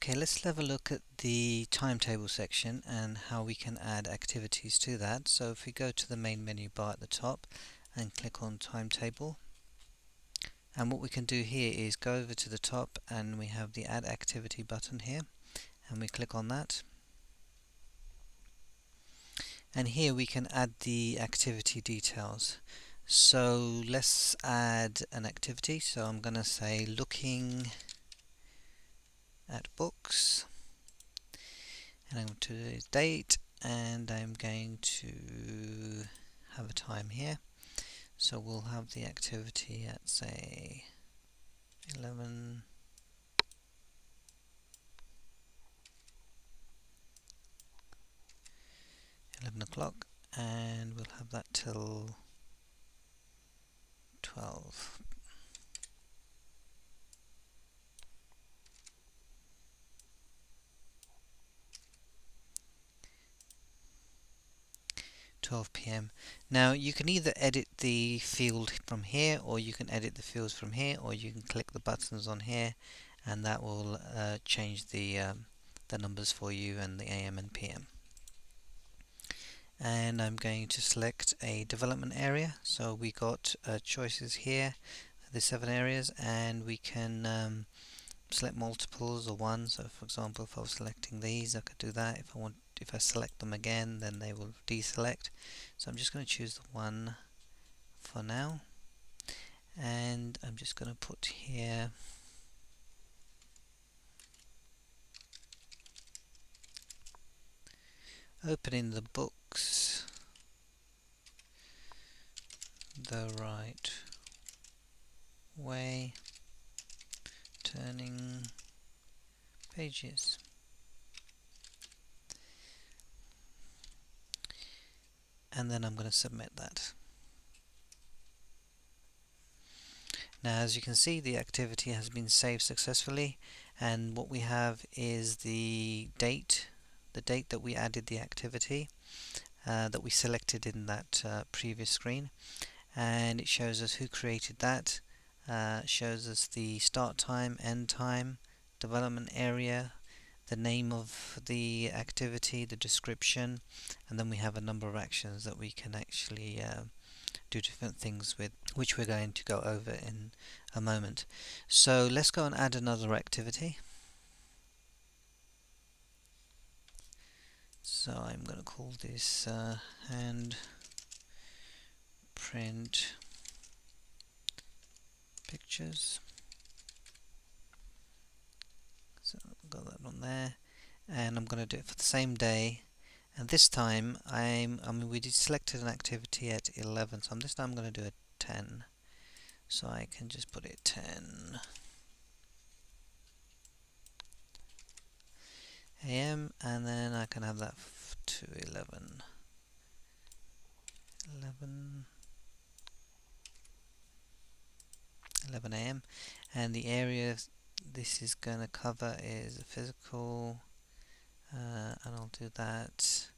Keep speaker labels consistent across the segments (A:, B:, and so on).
A: Okay, let's have a look at the timetable section and how we can add activities to that. So if we go to the main menu bar at the top and click on timetable, and what we can do here is go over to the top and we have the add activity button here, and we click on that, and here we can add the activity details. So let's add an activity. So I'm going to say looking at books, and I'm going to do date, and I'm going to have a time here. So we'll have the activity at, say, 11 o'clock, and we'll have that till 12. 12 p.m. Now you can either edit the field from here, or you can edit the fields from here, or you can click the buttons on here, and that will change the numbers for you and the AM and PM. And I'm going to select a development area. So we got choices here, the 7 areas, and we can select multiples or one. So for example, if I was selecting these, I could do that. If I select them again, then they will deselect. So I'm just going to choose the one for now, and I'm just going to put here opening the books the right way, turning pages. And then I'm going to submit that. Now, as you can see, the activity has been saved successfully, and what we have is the date that we added the activity that we selected in that previous screen, and it shows us who created that, shows us the start time, end time, development area, the name of the activity, the description, and then we have a number of actions that we can actually do different things with, which we're going to go over in a moment. So let's go and add another activity. So I'm going to call this hand print pictures. So I've got that on there, and I'm going to do it for the same day. And this time I mean we did selected an activity at 11, so this time I'm going to do a 10. So I can just put it 10 AM, and then I can have that to 11 AM, and the area this is going to cover is a physical, and I'll do that,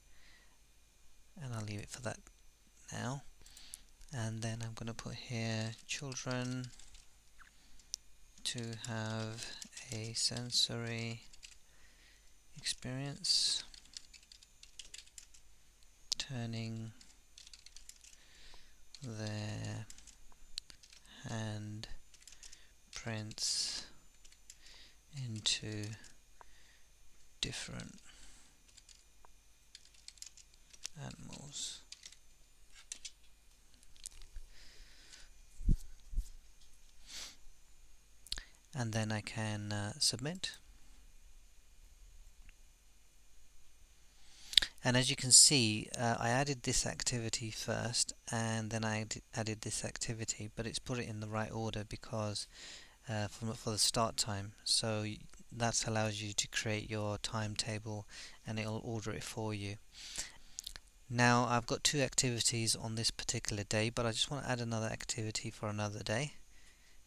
A: and I'll leave it for that now. And then I'm going to put here children to have a sensory experience, turning their hand prints into different animals. And then I can submit. And as you can see, I added this activity first, and then I added this activity, but it's put it in the right order because for the start time. So that allows you to create your timetable, and it'll order it for you. Now I've got 2 activities on this particular day, but I just want to add another activity for another day,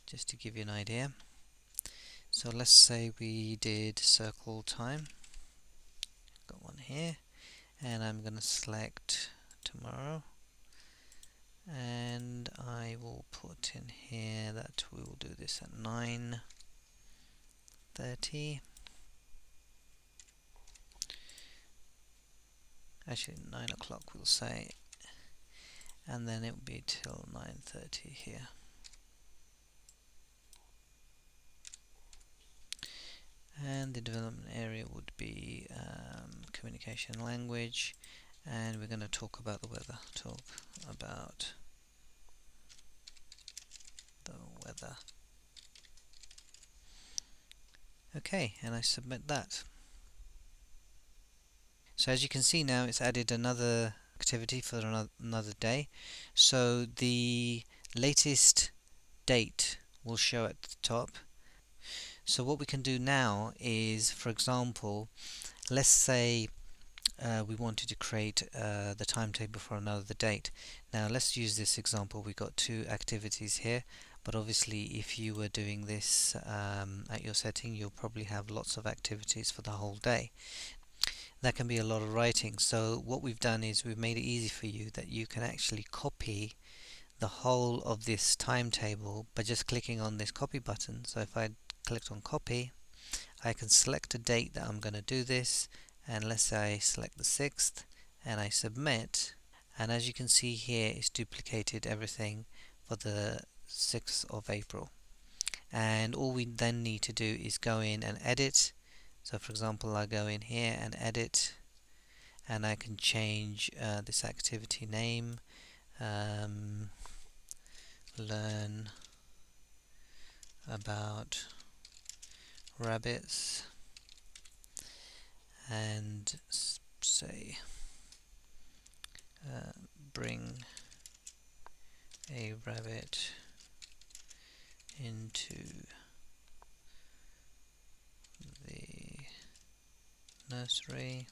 A: just to give you an idea. So let's say we did circle time. Got one here, and I'm going to select tomorrow, and I will put in here that we will do this at 9:30. actually 9 o'clock we'll say, and then it will be till 9:30 here. And the development area would be communication language, and we're going to talk about the weather. Talk about the weather. Okay, and I submit that. So as you can see now, it's added another activity for another day. So the latest date will show at the top. So what we can do now is, for example, let's say we wanted to create the timetable for another date. Now let's use this example. We got two activities here, but obviously if you were doing this at your setting, you'll probably have lots of activities for the whole day. That can be a lot of writing. So what we've done is we've made it easy for you that you can actually copy the whole of this timetable by just clicking on this copy button. So if I clicked on copy, I can select a date that I'm going to do this, and let's say I select the 6th and I submit, and as you can see here, it's duplicated everything for the 6th of April. And all we then need to do is go in and edit. So for example, I go in here and edit, and I can change this activity name, learn about rabbits, and say bring a rabbit into the nursery,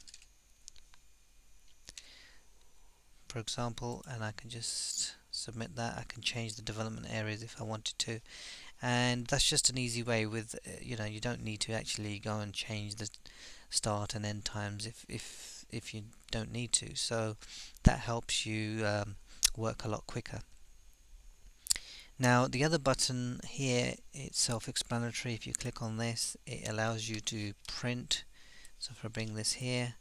A: for example, and I can just submit that. I can change the development areas if I wanted to, and that's just an easy way with you don't need to actually go and change the start and end times if you don't need to. So that helps you work a lot quicker. Now the other button here, it's self-explanatory. If you click on this, it allows you to print. So if I bring this here,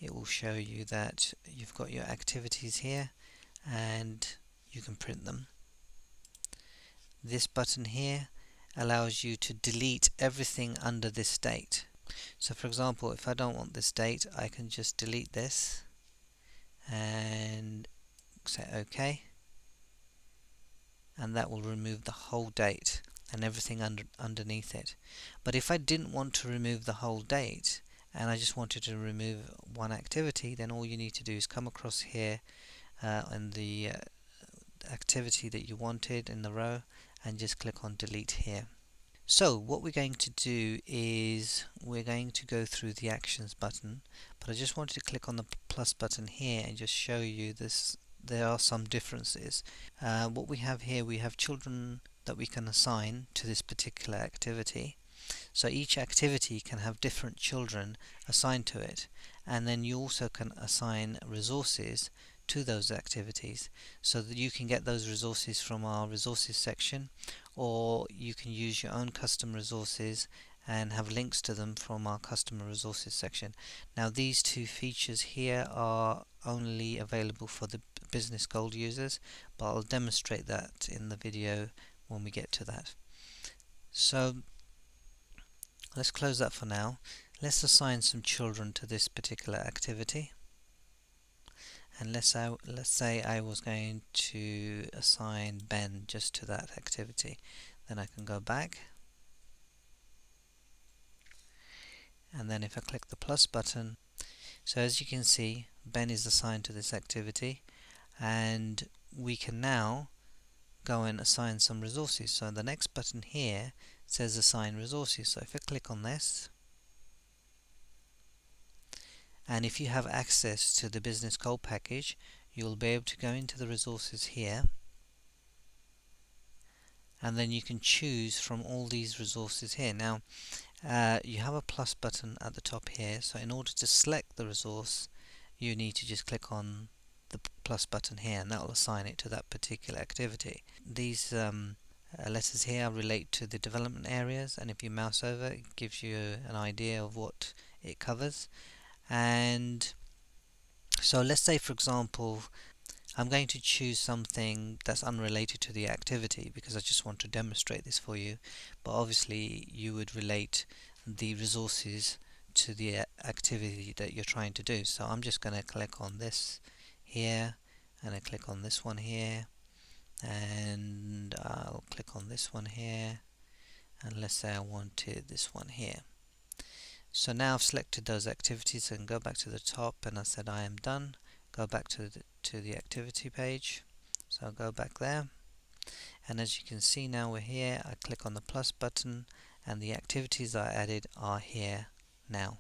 A: it will show you that you've got your activities here and you can print them. This button here allows you to delete everything under this date. So for example, if I don't want this date, I can just delete this and say OK, and that will remove the whole date and everything underneath it. But if I didn't want to remove the whole date and I just wanted to remove one activity, then all you need to do is come across here in the activity that you wanted in the row and just click on delete here. So what we're going to do is we're going to go through the actions button, but I just wanted to click on the plus button here and just show you this. There are some differences. What we have here, we have children that we can assign to this particular activity. So each activity can have different children assigned to it, and then you also can assign resources to those activities, so that you can get those resources from our resources section, or you can use your own custom resources and have links to them from our customer resources section. Now these two features here are only available for the business gold users, but I'll demonstrate that in the video when we get to that. So let's close that for now. Let's assign some children to this particular activity. And let's say I was going to assign Ben just to that activity. Then I can go back, and then if I click the plus button, so as you can see, Ben is assigned to this activity, and we can now go and assign some resources. So the next button here says assign resources. So if I click on this, and if you have access to the business gold package, you'll be able to go into the resources here, and then you can choose from all these resources here. Now you have a plus button at the top here, so in order to select the resource, you need to just click on the plus button here, and that will assign it to that particular activity. These letters here relate to the development areas, and if you mouse over, it gives you an idea of what it covers. And So let's say, for example, I'm going to choose something that's unrelated to the activity because I just want to demonstrate this for you, but obviously you would relate the resources to the activity that you're trying to do. So I'm just going to click on this here, and I click on this one here, and I'll click on this one here, and let's say I wanted this one here. So now I've selected those activities and go back to the top, and I said I am done. Go back to the activity page. So I'll go back there, and as you can see now we're here. I click on the plus button and the activities I added are here now.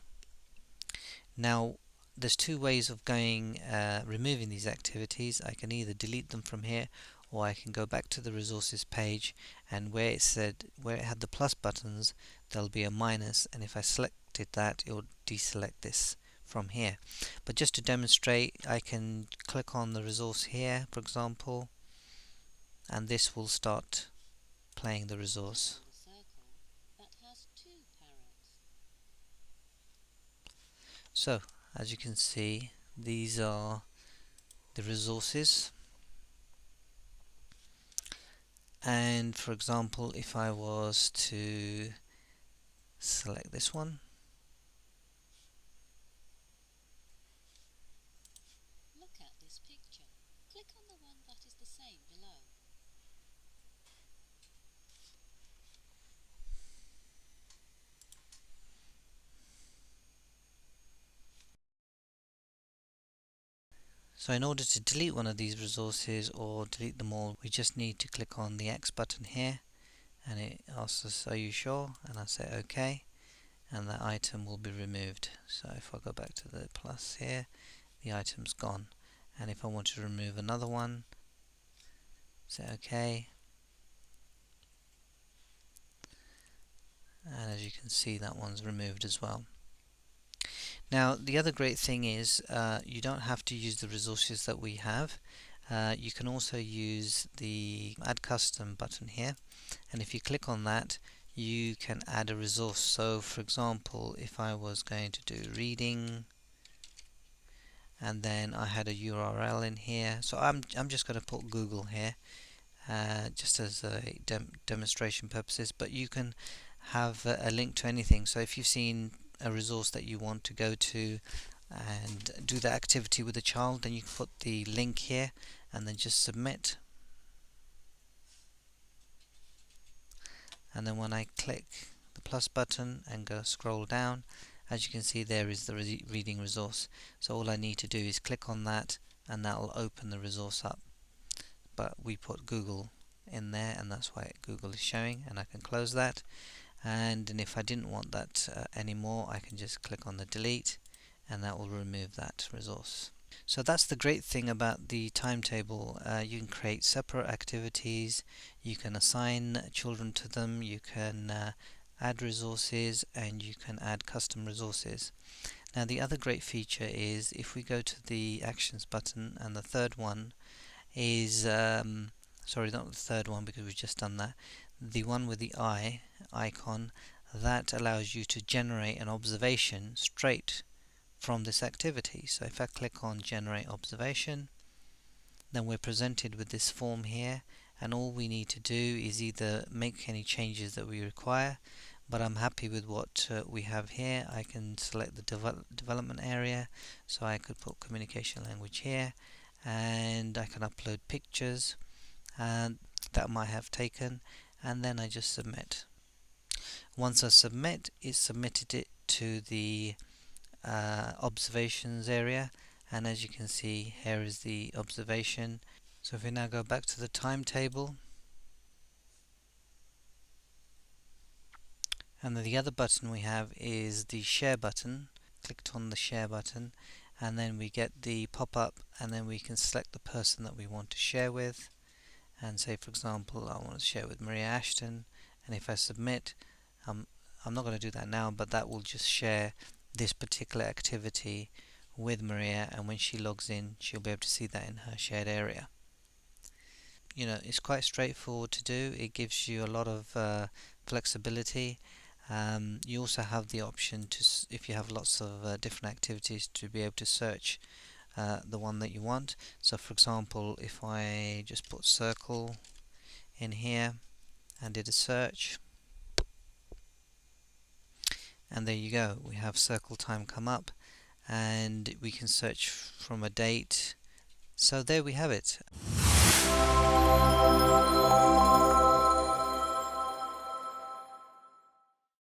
A: Now there's two ways of removing these activities. I can either delete them from here, or I can go back to the resources page, and where it had the plus buttons, there'll be a minus, and if I selected that, it will deselect this from here. But just to demonstrate, I can click on the resource here, for example, and this will start playing the resource. So as you can see, these are the resources, and for example, if I was to select this one, so in order to delete one of these resources or delete them all, we just need to click on the X button here, and it asks us, are you sure? And I say OK, and that item will be removed. So if I go back to the plus here, the item's gone. And if I want to remove another one, say OK, and as you can see, that one's removed as well. Now the other great thing is you don't have to use the resources that we have. You can also use the add custom button here, and if you click on that, you can add a resource. So for example, if I was going to do reading, and then I had a URL in here, so I'm just going to put Google here, just as a demonstration purposes, but you can have a link to anything. So if you've seen a resource that you want to go to and do the activity with a child, then you can put the link here and then just submit. And then when I click the plus button and go scroll down, as you can see, there is the reading resource. So all I need to do is click on that, and that will open the resource up. But we put Google in there, and that's why Google is showing, and I can close that. And if I didn't want that anymore, I can just click on the delete, and that will remove that resource. So that's the great thing about the timetable. You can create separate activities, you can assign children to them, you can add resources, and you can add custom resources. Now the other great feature is if we go to the actions button, and the third one is sorry, not the third one because we've just done that, the one with the eye icon, that allows you to generate an observation straight from this activity. So if I click on generate observation, then we're presented with this form here, and all we need to do is either make any changes that we require, but I'm happy with what we have here. I can select the development area, so I could put communication language here, and I can upload pictures and that I might have taken, and then I just submit. Once I submit, it submitted it to the observations area, and as you can see, here is the observation. So if we now go back to the timetable, and then the other button we have is the share button. Clicked on the share button, and then we get the pop-up, and then we can select the person that we want to share with, and say for example I want to share with Maria Ashton, and if I submit, I'm not going to do that now, but that will just share this particular activity with Maria, and when she logs in, she'll be able to see that in her shared area. You know, it's quite straightforward to do. It gives you a lot of flexibility. You also have the option to, if you have lots of different activities, to be able to search the one that you want. So for example, if I just put circle in here and did a search, and there you go, we have circle time come up, and we can search from a date. So there we have it.